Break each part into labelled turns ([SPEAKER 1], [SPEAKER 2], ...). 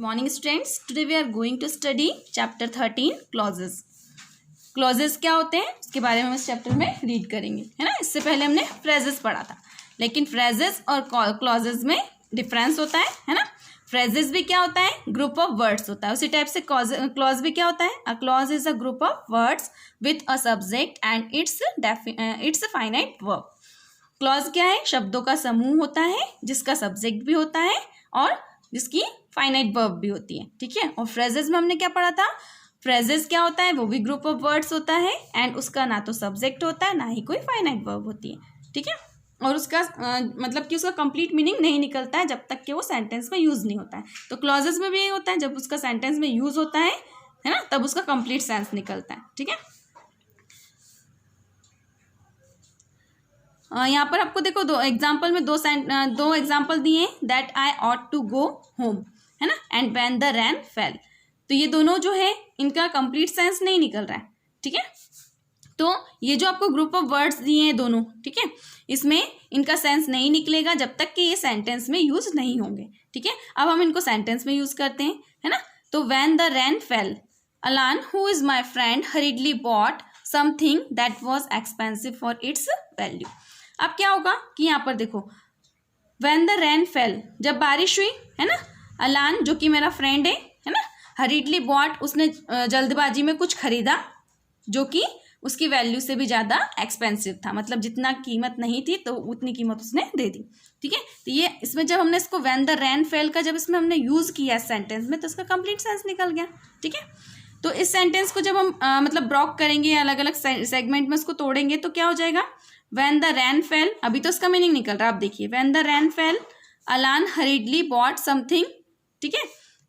[SPEAKER 1] Morning students, today we are going to study chapter 13 clauses. Clauses क्या होते हैं उसके बारे में हम इस चैप्टर में रीड करेंगे, है ना। इससे पहले हमने फ्रेजेस पढ़ा था, लेकिन फ्रेजेस और क्लॉजेस में डिफरेंस होता है ना। फ्रेजेस भी क्या होता है, ग्रुप ऑफ वर्ड्स होता है। उसी टाइप से क्लॉज भी क्या होता है, a clause is a group of words with a subject and it's finite verb. Clause क्या है, शब्दों का समूह होता है जिसका सब्जेक्ट भी होता है और जिसकी फाइनाइट वर्ब भी होती है, ठीक है। और फ्रेजेस में हमने क्या पढ़ा था, फ्रेजेस क्या होता है, वो भी ग्रुप ऑफ वर्ड्स होता है एंड उसका ना तो सब्जेक्ट होता है ना ही कोई फाइनाइट वर्ब होती है, ठीक है। और उसका मतलब कि उसका कंप्लीट मीनिंग नहीं निकलता है जब तक कि वो सेंटेंस में यूज नहीं होता है। तो क्लॉजेस में भी यही होता है, जब उसका सेंटेंस में यूज होता है ना, तब उसका कंप्लीट सेंस निकलता है, ठीक है। यहाँ पर आपको देखो दो एग्जाम्पल में दो एग्जाम्पल दिए हैं, that I ought to go home, है ना, and when the rain fell. तो ये दोनों जो है इनका कंप्लीट सेंस नहीं निकल रहा है, ठीक है। तो ये जो आपको ग्रुप ऑफ वर्ड्स दिए हैं दोनों, ठीक है, इसमें इनका सेंस नहीं निकलेगा जब तक कि ये सेंटेंस में यूज नहीं होंगे, ठीक है। अब हम इनको सेंटेंस में यूज करते हैं, है ना। तो व्हेन द रेन फेल, अलान who is my friend हरीडली bought something that was expensive for its value. अब क्या होगा कि यहाँ पर देखो, व्हेन द रेन फेल, जब बारिश हुई, है ना, अलान जो कि मेरा फ्रेंड है ना, हरीडली बॉट, उसने जल्दबाजी में कुछ खरीदा जो कि उसकी वैल्यू से भी ज़्यादा एक्सपेंसिव था, मतलब जितना कीमत नहीं थी तो उतनी कीमत उसने दे दी, ठीक है। तो ये इसमें जब हमने इसको व्हेन द रेन फेल का जब इसमें हमने यूज़ किया सेंटेंस में, तो इसका कंप्लीट सेंस निकल गया, ठीक है। तो इस सेंटेंस को जब हम मतलब ब्रॉक करेंगे, अलग अलग सेगमेंट में उसको तोड़ेंगे, तो क्या हो जाएगा, व्हेन द रेन फेल, अभी तो इसका मीनिंग निकल रहा है, आप देखिए, व्हेन द रेन फेल अलान हरीडली बॉट समथिंग, ठीक है,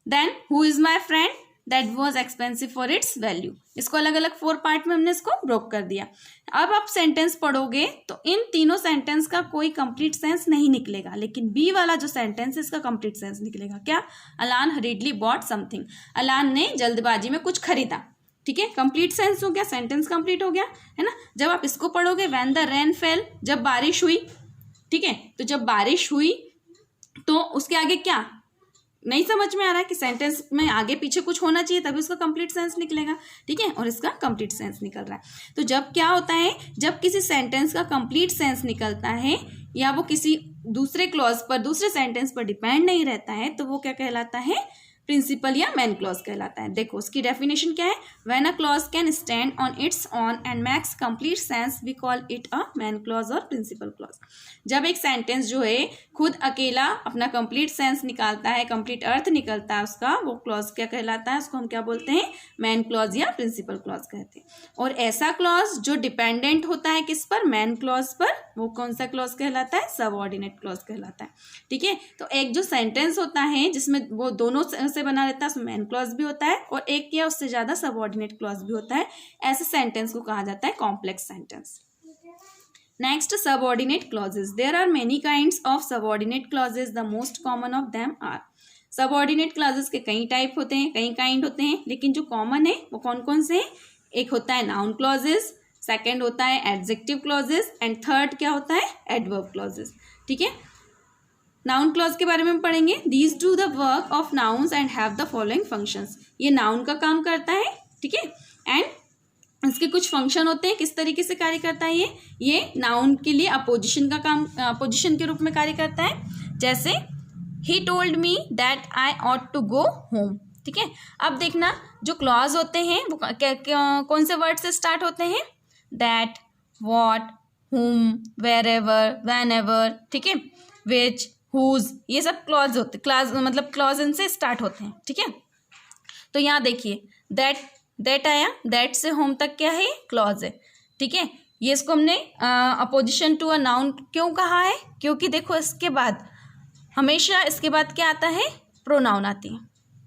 [SPEAKER 1] then who is my friend that was expensive for its value. इसको अलग अलग 4 पार्ट में हमने इसको ब्रोक कर दिया। अब आप सेंटेंस पढ़ोगे तो इन तीनों सेंटेंस का कोई कंप्लीट सेंस नहीं निकलेगा, लेकिन बी वाला जो सेंटेंस है इसका कंप्लीट सेंस निकलेगा। क्या, अलान हरीडली बॉट समथिंग, अलान ने जल्दबाजी में कुछ खरीदा, ठीक है, कंप्लीट सेंस हो गया, सेंटेंस कंप्लीट हो गया, है ना। जब आप इसको पढ़ोगे, व्हेन द रेन फेल, जब बारिश हुई, ठीक है, तो जब बारिश हुई तो उसके आगे क्या नहीं समझ में आ रहा है कि सेंटेंस में आगे पीछे कुछ होना चाहिए तभी उसका कंप्लीट सेंस निकलेगा, ठीक है, और इसका कंप्लीट सेंस निकल रहा है। तो जब क्या होता है, जब किसी सेंटेंस का कंप्लीट सेंस निकलता है या वो किसी दूसरे क्लॉज पर, दूसरे सेंटेंस पर डिपेंड नहीं रहता है, तो वो क्या कहलाता है, प्रिंसिपल या मेन क्लॉज कहलाता है। देखो उसकी डेफिनेशन क्या है, when a clause can stand on its own and makes complete sense we call it a main clause और प्रिंसिपल क्लॉज। जब एक सेंटेंस जो है खुद अकेला अपना कंप्लीट सेंस निकालता है, कंप्लीट अर्थ निकलता है उसका, वो क्लॉज क्या कहलाता है, उसको हम क्या बोलते हैं, मेन क्लॉज या प्रिंसिपल क्लॉज कहते हैं। और ऐसा क्लॉज जो डिपेंडेंट होता है किस पर, मेन क्लॉज पर, वो कौन सा क्लॉज कहलाता है, सबऑर्डिनेट क्लॉज कहलाता है, ठीक है। तो एक जो सेंटेंस होता है जिसमें वो दोनों से बना रहता है, उसमें मेन क्लॉज भी होता है और एक या उससे ज्यादा सबऑर्डिनेट क्लॉज भी होता है, ऐसे सेंटेंस को कहा जाता है complex sentence. Next, subordinate clauses. There are many kinds of subordinate clauses, the most common of them are. Subordinate clauses के कई टाइप होते हैं, कई काइंड होते हैं, लेकिन जो कॉमन है वो कौन कौन से हैं, एक होता है नाउन क्लॉजेस, सेकेंड होता है एडजेक्टिव क्लॉजेस एंड थर्ड क्या होता है, एडवर्ब क्लॉजेस, ठीक है। नाउन क्लॉज के बारे में हम पढ़ेंगे। These do the work of nouns and have the following functions. ये नाउन का काम करता है, ठीक है, एंड इसके कुछ फंक्शन होते हैं। किस तरीके से कार्य करता है ये नाउन के लिए अपोजिशन का काम, अपोजिशन के रूप में कार्य करता है। जैसे ही told me that I ought to go home, ठीक है। अब देखना जो क्लॉज होते हैं वो कौन से वर्ड से स्टार्ट होते हैं, दैट, वॉट, हुम, वेर एवर, वैन एवर, ठीक है, विच, हुज, ये सब क्लॉज होते, क्लॉज मतलब क्लॉज इनसे स्टार्ट होते हैं, ठीक है। तो यहाँ देखिए, दैट आया, दैट से होम तक क्या है, क्लॉज है, ठीक है। ये इसको हमने अपोजिशन टू अ नाउन क्यों कहा है, क्योंकि देखो इसके बाद हमेशा इसके बाद क्या आता है, प्रोनाउन आती है,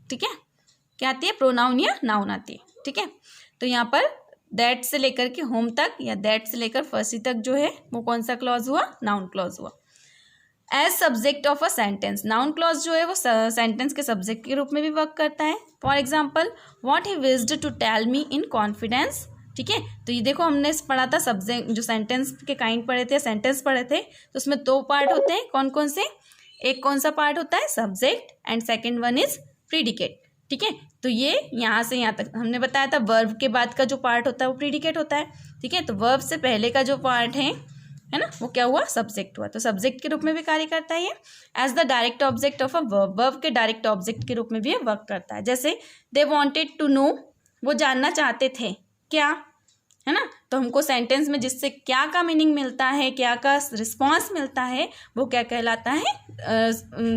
[SPEAKER 1] ठीक है, क्या आती है, प्रोनाउन या नाउन आती है, ठीक है। तो यहाँ पर दैट से लेकर के होम तक या दैट से लेकर फर्सी तक जो है वो कौन सा क्लॉज हुआ, नाउन क्लॉज हुआ। As subject of a sentence, noun clause जो है वो सेंटेंस के सब्जेक्ट के रूप में भी वर्क करता है। For example, what he wished to tell me in confidence, ठीक है। तो ये देखो हमने पढ़ा था सब्जेक्ट, जो सेंटेंस के काइंड पढ़े थे, सेंटेंस पढ़े थे, तो उसमें 2 पार्ट होते हैं, कौन कौन से, एक कौन सा पार्ट होता है, subject, and second one is predicate. ठीक है, तो ये यहाँ से यहाँ तक हमने बताया था वर्ब के बाद का जो पार्ट होता है वो प्रीडिकेट होता है। ठीक है, तो वर्ब से पहले का जो पार्ट है ना, वो क्या हुआ, सब्जेक्ट हुआ। तो सब्जेक्ट के रूप में भी कार्य करता है ये। As the direct object of a verb, verb के डायरेक्ट ऑब्जेक्ट के रूप में भी ये वर्क करता है। जैसे दे वांटेड टू नो, वो जानना चाहते थे क्या, है ना। तो हमको सेंटेंस में जिससे क्या का मीनिंग मिलता है, क्या का रिस्पॉन्स मिलता है, वो क्या कहलाता है,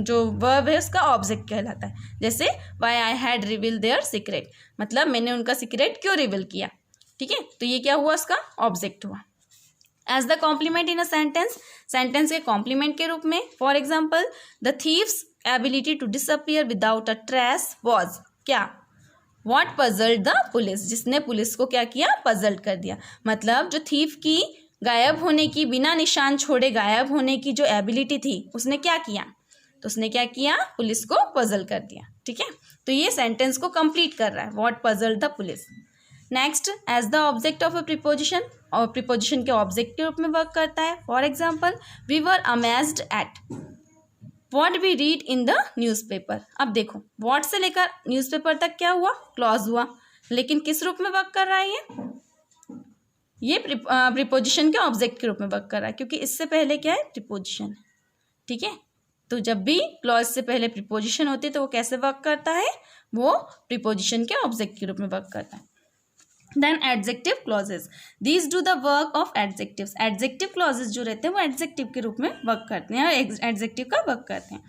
[SPEAKER 1] जो वर्ब है उसका ऑब्जेक्ट कहलाता है। जैसे why I had reveal their secret, मतलब मैंने उनका सीक्रेट क्यों रिवील किया। ठीक है, तो ये क्या हुआ, उसका ऑब्जेक्ट हुआ। As the complement in a sentence, sentence के कॉम्प्लीमेंट के रूप में, for example the thief's ability to disappear without a trace was क्या, वॉट पजल्ड द पुलिस, जिसने पुलिस को क्या किया, पजल्ड कर दिया। मतलब जो थीफ की गायब होने की, बिना निशान छोड़े गायब होने की जो एबिलिटी थी, उसने क्या किया, तो उसने क्या किया, पुलिस को पजल कर दिया। ठीक है, तो ये सेंटेंस को कंप्लीट कर रहा है, what puzzled the police. Next, as the object of a preposition, और प्रीपोजिशन के ऑब्जेक्ट के रूप में वर्क करता है। For example we were amazed at what we read in the newspaper. अब देखो, वॉट से लेकर न्यूज़पेपर तक क्या हुआ, क्लॉज हुआ, लेकिन किस रूप में वर्क कर रहा है ये प्रीपोजिशन के ऑब्जेक्ट के रूप में वर्क कर रहा है, क्योंकि इससे पहले क्या है, प्रीपोजिशन। ठीक है, तो जब भी क्लॉज से पहले प्रीपोजिशन होती है तो वो कैसे वर्क करता है, वो प्रीपोजिशन के ऑब्जेक्ट के रूप में वर्क करता है। Then adjective clauses, these do the work of adjectives. Adjective clauses जो रहते हैं वो एडजेक्टिव के रूप में वर्क करते हैं, एडजेक्टिव का वर्क करते हैं।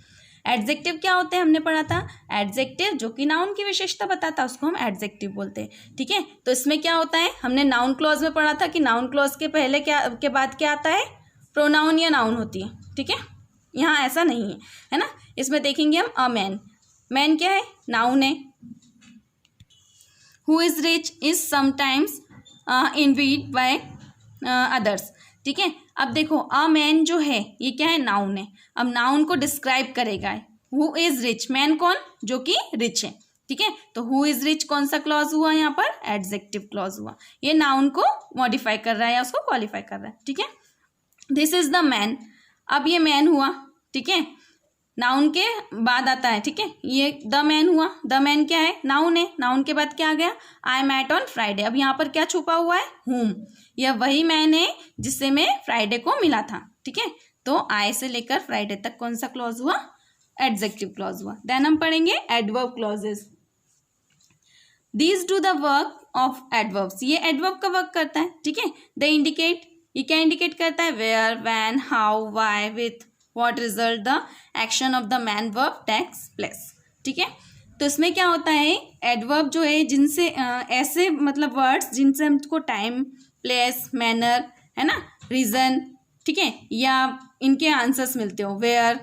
[SPEAKER 1] एडजेक्टिव क्या होते हैं, हमने पढ़ा था, एडजेक्टिव जो कि नाउन की विशेषता बताता है उसको हम एडजेक्टिव बोलते हैं। ठीक है, तो इसमें क्या होता है, हमने नाउन क्लॉज में पढ़ा था कि नाउन क्लॉज के पहले क्या, के बाद क्या आता है, प्रोनाउन या नाउन होती है। ठीक है, यहाँ ऐसा नहीं है ना। इसमें देखेंगे हम अ मैन, मैन क्या है, नाउन है। Who is rich is sometimes envied by others। ठीक है, अब देखो अ मैन जो है ये क्या है, नाउन है। अब नाउन को डिस्क्राइब करेगा, हु इज रिच, मैन कौन, जो कि रिच है। ठीक है, तो हु इज रिच कौन सा क्लॉज हुआ यहाँ पर, एडजेक्टिव क्लॉज हुआ। ये नाउन को मॉडिफाई कर रहा है या उसको क्वालिफाई कर रहा है। ठीक है, दिस इज द मैन, अब ये मैन हुआ। ठीक है, नाउन के बाद आता है। ठीक है, ये द मैन हुआ, द मैन क्या है, नाउन है। नाउन के बाद क्या आ गया, आई मैट ऑन फ्राइडे। अब यहाँ पर क्या छुपा हुआ है, हुम, यह वही मैन है जिससे मैं फ्राइडे को मिला था। ठीक है, तो आई से लेकर फ्राइडे तक कौन सा क्लॉज हुआ, एडजेक्टिव क्लॉज हुआ। देन हम पढ़ेंगे adverb clauses. These do the work of adverbs, ये एडवर्ब का वर्क करता है। ठीक है, द इंडिकेट, ये क्या इंडिकेट करता है, where, when, how, why, with what result the action of the man verb takes place। ठीक है, तो इसमें क्या होता है, एडवर्ब जो है जिनसे ऐसे मतलब वर्ड्स जिनसे हमको टाइम, प्लेस, मैनर, है ना, रीजन, ठीक है, या इनके आंसर्स मिलते हो, वेयर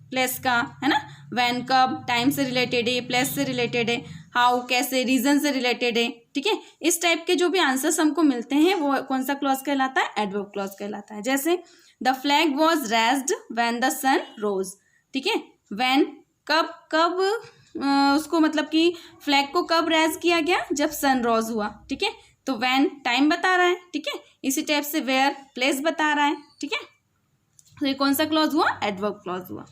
[SPEAKER 1] प्लेस का, है ना, व्हेन कब टाइम से रिलेटेड है, प्लेस से रिलेटेड है, हाउ कैसे रीजन से रिलेटेड है। ठीक है, इस टाइप के जो भी आंसर्स हमको मिलते हैं वो कौन सा क्लॉज कहलाता है, एडवर्ब क्लॉज कहलाता है। जैसे the flag was raised when the sun rose. ठीक है, व्हेन कब, कब उसको मतलब कि फ्लैग को कब रेज किया गया, जब सन रोज हुआ। ठीक है, तो व्हेन टाइम बता रहा है। ठीक है, इसी टाइप से वेयर प्लेस बता रहा है। ठीक है, तो ये कौन सा क्लॉज हुआ, एडवर्ब क्लॉज हुआ।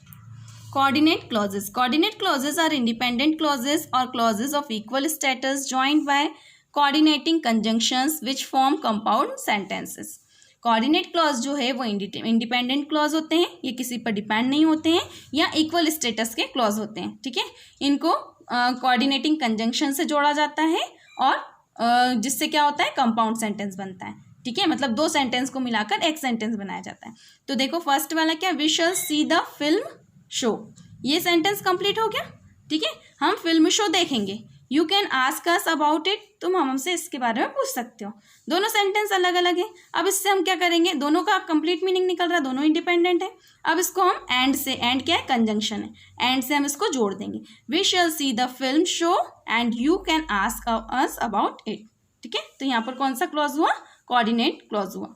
[SPEAKER 1] Coordinate clauses, coordinate clauses are independent clauses और clauses of equal status joined by coordinating conjunctions which form compound sentences. Coordinate clause जो है वो इंडिपेंडेंट क्लॉज होते हैं, ये किसी पर डिपेंड नहीं होते हैं, या इक्वल स्टेटस के क्लॉज होते हैं। ठीक है, इनको कोऑर्डिनेटिंग कंजंक्शन से जोड़ा जाता है और जिससे क्या होता है, कंपाउंड सेंटेंस बनता है। ठीक है, मतलब दो सेंटेंस को मिलाकर एक सेंटेंस बनाया जाता है। तो देखो फर्स्ट वाला क्या, we shall see the film show, ये सेंटेंस कंप्लीट हो गया। ठीक है, हम फिल्म शो देखेंगे। You can ask us about it, तुम हमसे इसके बारे में पूछ सकते हो। दोनों सेंटेंस अलग अलग है। अब इससे हम क्या करेंगे, दोनों का कंप्लीट मीनिंग निकल रहा है, दोनों इंडिपेंडेंट है। अब इसको हम एंड से, एंड क्या है, कंजंक्शन है, एंड से हम इसको जोड़ देंगे। We shall see the film show and you can ask us about it. ठीक है, तो यहाँ पर कौन सा क्लॉज हुआ, कोऑर्डिनेट क्लॉज हुआ।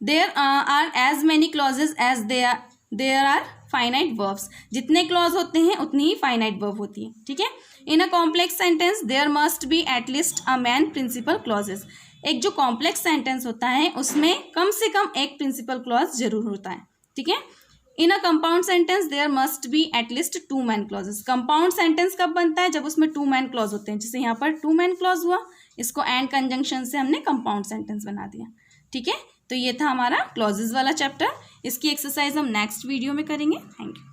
[SPEAKER 1] There are as many clauses as there are finite verbs, जितने क्लॉज होते हैं उतनी ही फाइनाइट वर्ब होती है। ठीक है, in a complex sentence there must be at least a main principal clauses. एक जो कॉम्प्लेक्स सेंटेंस होता है उसमें कम से कम एक प्रिंसिपल क्लॉज जरूर होता है। ठीक है, in a compound sentence there must be at least two main clauses. Compound sentence कब बनता है? जब उसमें टू मैन क्लॉज होते हैं। जैसे यहाँ पर टू मैन क्लॉज हुआ, इसको एंड कंजंक्शन से हमने कंपाउंड सेंटेंस बना दिया। ठीक है, तो ये था हमारा क्लॉजेस वाला चैप्टर। इसकी एक्सरसाइज हम नेक्स्ट वीडियो में करेंगे। Thank you.